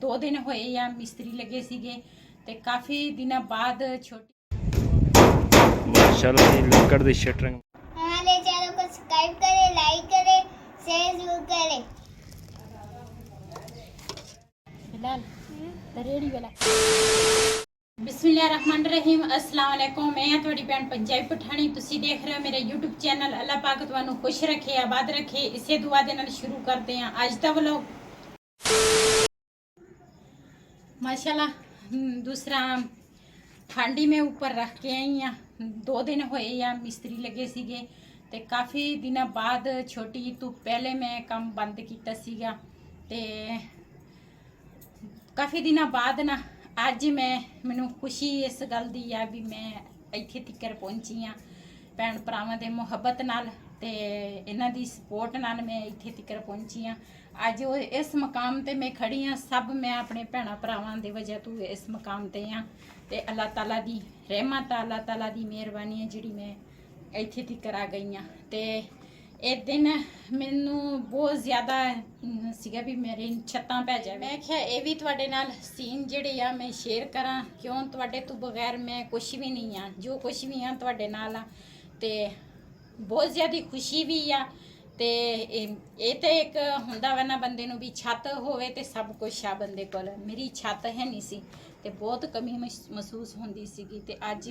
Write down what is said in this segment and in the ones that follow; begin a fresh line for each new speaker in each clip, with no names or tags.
2 दिन होए या मिस्त्री लगे सीगे ते काफ़ी दिनों बाद छोटी
माशाल्लाह जी लकड़ दी शटरिंग।
हमारे चैनल को सब्सक्राइब करें, लाइक करें, शेयर जरूर करें।
बिलाल रेडी वाला बिस्मिल्लाहिर्रहमानिर्रहीम अस्सलाम वालेकुम। मैं थोड़ी भैन पंजाबी पठानी, तुसी देख रहे हो मेरा यूट्यूब चैनल। अल्लाह पाक तुहानू खुश रखे, आबाद रखे, इसे दुआ दे नाल शुरू करते हैं अज दा व्लॉग। माशाल्लाह दूसरा हांडी में ऊपर रख के आई हाँ। 2 दिन होए या मिस्त्री लगे सीगे ते काफ़ी दिनों बाद छोटी तो पहले मैं काम बंद किया सीगा ते काफ़ी दिनों बाद ना अज मैनू खुशी इस गल दी आ भी मैं इत्थे तिकर पहुंची हाँ भैन भरावां दे मुहब्बत नाल ते इन्हां दी सपोर्ट नाल मैं इत्थे तिकर पहुंची हाँ। अज इस मकाम ते मैं खड़ी हाँ, सब मैं अपने भैन भरावां दी वजह तो इस मकाम ते हाँ ते अल्लाह ताला दी रहमत, अल्लाह ताला दी मेहरबानी है जिहड़ी मैं इत्थे तिकर आ गई हाँ। ते इस दिन मैनू बहुत ज़्यादा सीगा भी मेरी छत्तां पै जाए। मैं क्या ये भी तुहाडे नाल सीन जिहड़े आ मैं शेयर करा, क्यों तुहाडे तो बगैर मैं कुछ भी नहीं हाँ, जो कुछ भी हाँ तुहाडे नाल आ ते बहुत ज़्यादा खुशी भी आ ते ये तो एक हुंदा वा ना बंदे नूं भी छत होवे ते सब कुछ आ बंदे कोल। मेरी छत है नहीं सी ते बहुत कमी महसूस होंदी सीगी ते अज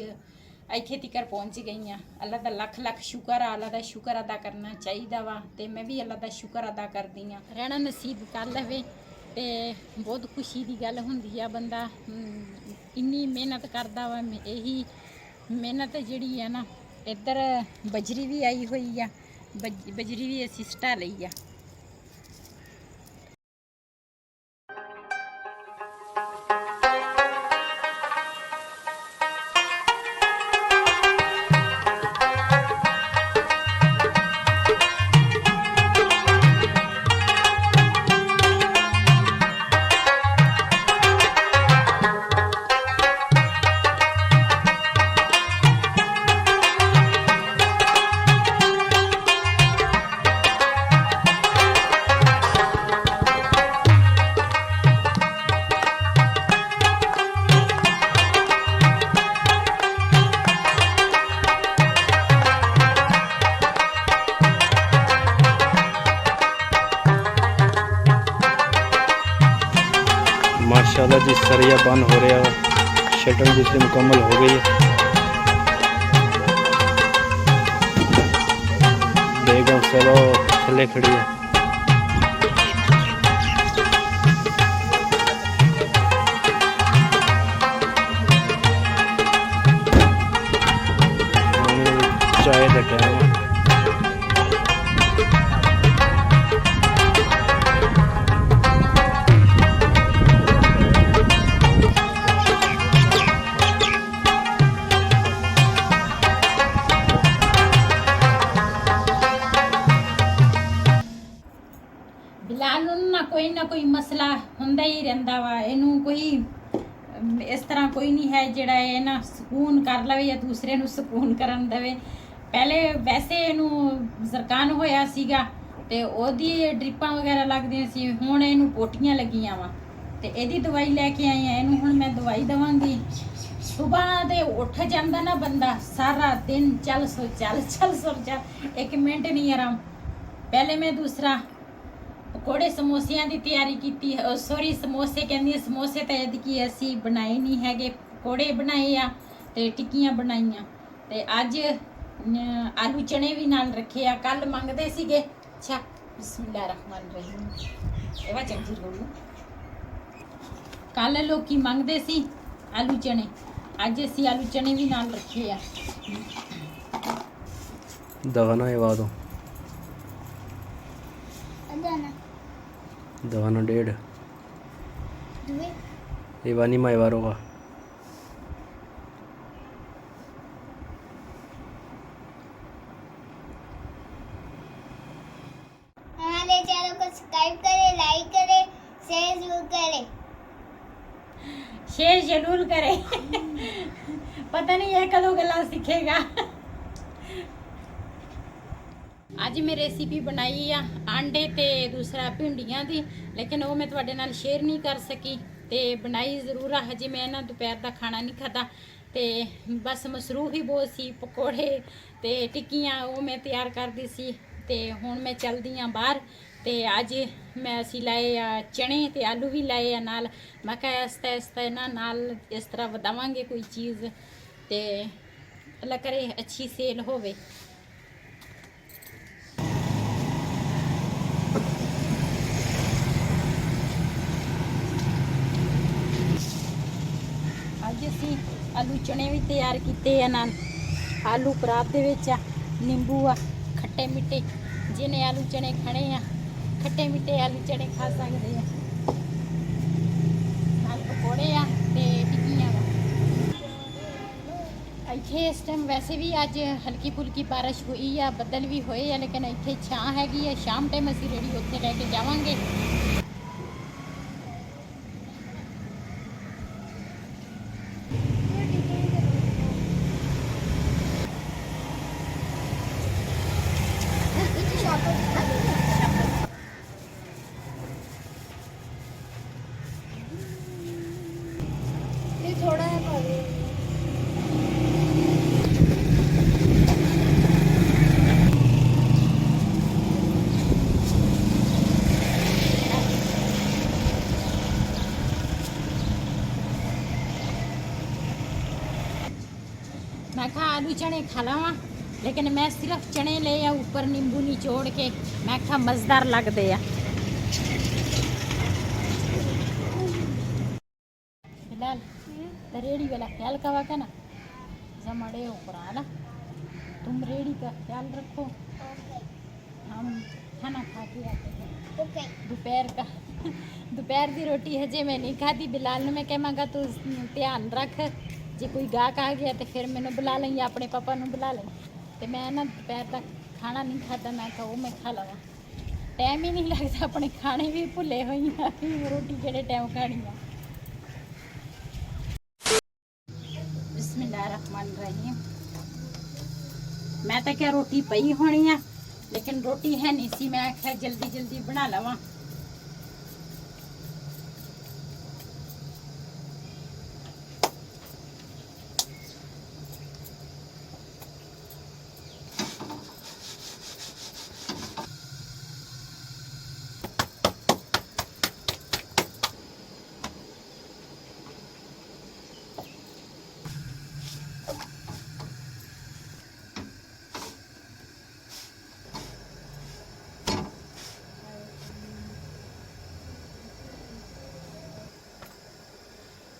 इत्थे तिकर पहुंच गई हाँ। अल्लाह दा लख लख शुक्र आ, अल्लाह दा शुक्र अदा करना चाहिए वा ते मैं भी अल्लाह दा शुक्र अदा करदी हाँ। रहना नसीब कर लवे ते बहुत खुशी की गल हुंदी आ। बंदा इन्नी मेहनत करदा वा, यही मेहनत जिहड़ी है ना, इधर बजरी भी आई हुई आ, बजरी भी असीं सटा लई आ।
माशाल्लाह जी सरिया बंद हो रहा है, शटर दूसरी मुकम्मल हो गई है। बेगम चलो थले खड़ी है। चाय का टाइम है।
बिलाल ना कोई मसला हुंदा ही रहिंदा वा। इनू कोई इस तरह कोई नहीं है जिहड़ा ये ना सुकून कर लवे या दूसरे नू सुकून करन देवे। पहले वैसे इनू जरकान होया सीगा ते ओदी ड्रिपां वगैरह लगदियां सी, हुण इनू पोटियां लगियां वा ते इहदी दवाई लैके आई आ। इनू हुण मैं दवाई देवांगी। सुबह ते उठ जांदा ना बंदा, सारा दिन चल चल, एक मिनट नहीं आराम। पहले मैं दूसरा पकौड़े समोसियां की तैयारी की, सॉरी समोसे कहंदी, समोसे तो एदकी असी बनाए नहीं हैगे, पकौड़े बनाए आ ते टिक्कियां बनाईयां ते अज आलू चने भी नाल रखे आ। कल मंगदे सीगे। अच्छा बिस्मिल्लाहिर्रहमानिर्रहीम एवा चंगी लोग कल लोग मंगदे सी आलू चने, अज असी आलू चने भी नाल रखे आ।
दवाना एवा दो दवाना 1.5 एवानी मायवारोगा।
हमारे चैनल को सब्सक्राइब करें, लाइक करें, शेयर जरूर करें।
शेयर जरूर करे। पता नहीं है कदों गल्लां सीखेगा। ਅੱਜ ਮੈਂ ਰੈਸਿਪੀ ਬਣਾਈ ਆ ਆਂਡੇ ਤੇ ਦੂਸਰਾ ਭਿੰਡੀਆਂ ਦੀ, ਲੇਕਿਨ ਉਹ ਮੈਂ ਤੁਹਾਡੇ ਨਾਲ ਸ਼ੇਅਰ ਨਹੀਂ ਕਰ ਸਕੀ। ਤੇ ਬਣਾਈ ਜ਼ਰੂਰ ਆ, ਹਜੇ ਮੈਂ ਨਾ ਦੁਪਹਿਰ ਦਾ ਖਾਣਾ ਨਹੀਂ ਖਾਦਾ ਤੇ ਬਸ ਮਸਰੂਫ ਹੀ ਬਹੁਤ ਸੀ। ਪਕੌੜੇ ਤੇ ਟਿੱਕੀਆਂ ਉਹ ਮੈਂ ਤਿਆਰ ਕਰਦੀ ਸੀ। ਤੇ ਹੁਣ ਮੈਂ ਚਲਦੀ ਆ ਬਾਹਰ। ਤੇ ਅੱਜ ਮੈਂ ਅਸੀਂ ਲਾਏ ਆ ਚਣੇ ਤੇ ਆਲੂ ਵੀ ਲਾਏ ਆ ਨਾਲ। ਮੈਂ ਕਿਹਾ ਆਸਤਾ ਆਸਤਾ ਇਹਨਾਂ ਨਾਲ ਇਸ ਤਰ੍ਹਾਂ ਵਧਾਵਾਂਗੇ ਕੋਈ ਚੀਜ਼ ਤੇ ਅੱਲਾ ਕਰੇ ਅੱਛੀ ਸੇਲ ਹੋਵੇ। ਅੱਜ ਅਸੀਂ ਆਲੂ ਚਣੇ ਵੀ ਤਿਆਰ ਕੀਤੇ ਆ ਨਾਲ। ਆਲੂ ਪਰਾਤ ਦੇ ਵਿੱਚ ਆ, ਨਿੰਬੂ ਆ, ਖੱਟੇ ਮਿੱਠੇ। ਜਿਹਨੇ ਆਲੂ ਚਣੇ ਖਾਣੇ ਆ ਖੱਟੇ ਮਿੱਠੇ ਆਲੂ ਚਣੇ ਖਾ ਸਕਦੇ ਆ। ਨਾਲ ਪਕੌੜੇ ਆ ਤੇ ਟਿੱਕੀਆਂ ਵਾ। ਇੱਥੇ ਇਸ ਟਾਈਮ ਵੈਸੇ ਵੀ ਅੱਜ ਹਲਕੀ ਫੁਲਕੀ ਬਾਰਿਸ਼ ਹੋਈ ਆ, ਬੱਦਲ ਵੀ ਹੋਏ ਆ, ਲੇਕਿਨ ਇੱਥੇ ਛਾਂ ਹੈਗੀ ਆ। ਸ਼ਾਮ ਟਾਈਮ ਅਸੀਂ ਰੇੜੀ ਉੱਥੇ ਲੈ ਕੇ ਜਾਵਾਂਗੇ।
थोड़ा है पानी।
मैं कहा आलू चने खा लवा, लेकिन मैं सिर्फ चने ले आ, ऊपर नींबू निचोड़ के। मैं कहा मज़ेदार लगते आ। फिलहाल रेड़ी वाला ख्याल का वाका ना जमाड़े ऊपर आला। तुम रेड़ी का ख्याल रखो, हम खाना खा के आते हैं
ओके।
दोपहर का। दोपहर की रोटी हजे मैं नहीं खाधी। बिलाल ने मैं कहांगा तू ध्यान रख, जे कोई गाहक आ गया तो फिर मैंने बुला लें या अपने पापा ने बुला लें। तो मैं ना दोपहर तक खाना नहीं खाता। मैं कहा वो मैं खा लवा, टाइम ही नहीं लगता। अपने खाने भी भुले हुई रोटी केड़े टाइम खानी है। बिस्मिल्लाहिर्रहमानिर्रहीम। मैं तो क्या रोटी पई होनी है, लेकिन रोटी है नहीं सी। मैं आख्या जल्दी जल्दी बना लवा।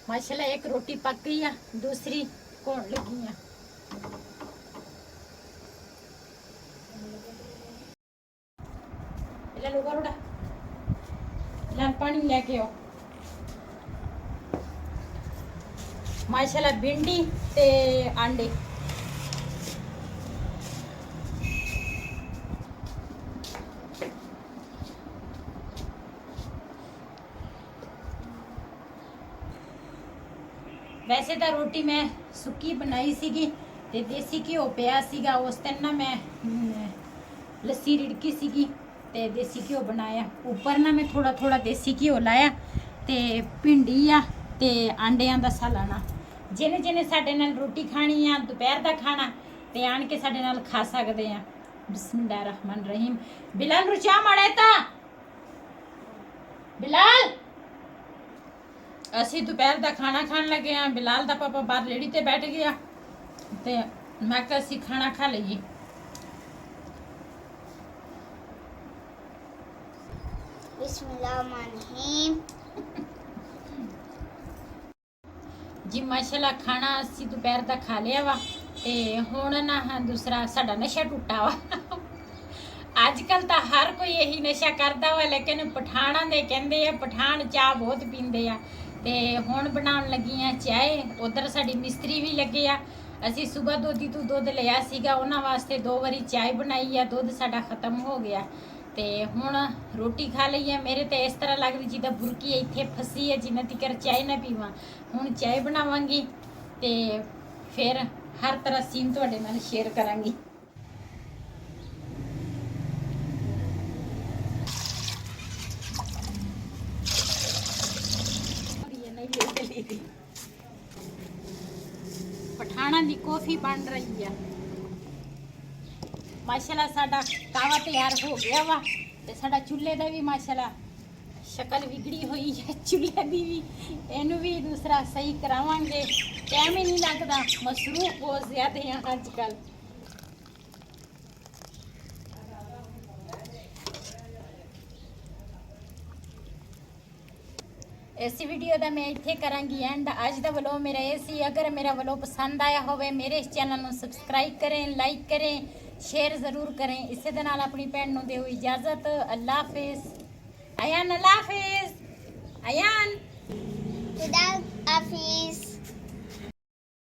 माशाल्लाह एक रोटी पक गई है, दूसरी कौन लगी है। ले लो गरुड़ा, लाल पानी लेके आओ। माशाल्लाह भिंडी ते अंडे। वैसे तो रोटी मैं सुक्की बनाई सीगी ते देसी घ्यो पिया सीगा। उस दिन ना मैं लस्सी रिड़की सीगी ते देसी घ्यो बनाया। ऊपर ना मैं थोड़ा थोड़ा देसी घ्यो लाया ते भिंडी आ ते आंडियां दा सालाना। जिन्हें जिन्हें साडे नाल रोटी खानी आ, दोपहर दा खाना ते आन के साडे नाल खा सकदे आ। बिस्मिल्लाहिर्रहमानिर्रहीम। बिलाल रुचा माड़ा ता बिलाल, ਅਸੀਂ ਦੁਪਹਿਰ ਦਾ ਖਾਣਾ ਖਾਣ ਲੱਗੇ ਆ। ਬਿਲਾਲ ਦਾ ਪਾਪਾ ਬਾਹਰ ਰੇੜੀ ਤੇ ਬੈਠ ਗਿਆ ਤੇ ਮੈਂ ਕਿਹਾ ਅਸੀਂ ਖਾਣਾ ਖਾ ਲਈਏ।
बिस्मिल्लाहिर्रहमानिर्रहीम।
जी माशाल्लाह खाना ਅਸੀਂ ਦੁਪਹਿਰ ਦਾ ਖਾ ਲਿਆ ਵਾ ਤੇ ਹੁਣ ਨਾ ਦੂਸਰਾ ਸਾਡਾ ਨਸ਼ਾ ਟੁੱਟਾ ਵਾ। ਅੱਜ ਕੱਲ ਤਾਂ ਹਰ ਕੋਈ ਇਹੀ ਨਸ਼ਾ ਕਰਦਾ ਵਾ, ਲੇਕਿਨ ਪਠਾਣਾਂ ਦੇ ਕਹਿੰਦੇ ਆ ਪਠਾਨ ਚਾਹ ਬਹੁਤ ਪੀਂਦੇ ਆ। ਤੇ ਹੁਣ ਬਣਾਉਣ ਲੱਗੀ ਆ ਚਾਹ। ਉਧਰ ਸਾਡੀ ਮਿਸਤਰੀ ਵੀ ਲੱਗੇ ਆ। ਅਸੀਂ ਸਵੇਰ ਦੋਧੀ ਤੋਂ ਦੁੱਧ ਲਿਆ ਸੀਗਾ, ਉਹਨਾਂ ਵਾਸਤੇ 2 ਵਾਰੀ ਚਾਹ ਬਣਾਈ ਆ। ਦੁੱਧ ਸਾਡਾ ਖਤਮ ਹੋ ਗਿਆ ਤੇ ਹੁਣ ਰੋਟੀ ਖਾ ਲਈ ਆ। ਮੇਰੇ ਤੇ ਇਸ ਤਰ੍ਹਾਂ ਲੱਗਦੀ ਜਿੱਦਾਂ ਬੁਰਕੀ ਇੱਥੇ ਫਸੀ ਹੈ, ਜਿੰਨਾ ਤੀਕਰ ਚਾਹ ਨਾ ਪੀਵਾਂ। ਹੁਣ ਚਾਹ ਬਣਾਵਾਂਗੀ ਤੇ ਫਿਰ ਹਰ ਤਰ੍ਹਾਂ ਸੀਨ ਤੁਹਾਡੇ ਨਾਲ ਸ਼ੇਅਰ ਕਰਾਂਗੀ। नहीं ले चली थी। पठाना दी कॉफी बन रही है। माशाल्लाह साडा कावा तैयार हो गया वा ते साडा चूल्हे दा भी माशाल्लाह शक्ल बिगड़ी हुई है चूल्हे दी भी। इनू भी दूसरा सही करावांगे। टाइम ही नहीं लगता, मसरूफ बहुत ज्यादा हैं आजकल। इस वीडियो का मैं इत्थे करांगी एंड। अज का व्लॉग मेरा ये सी। अगर मेरा व्लॉग पसंद आया होवे मेरे इस चैनल को सबसक्राइब करें, लाइक करें, शेयर जरूर करें। इसे दे नाल अपनी भैन नूं दिओ इजाजत। अल्लाह हाफिज। अयान अल्लाह हाफिज। अयान
खुदा हाफिज।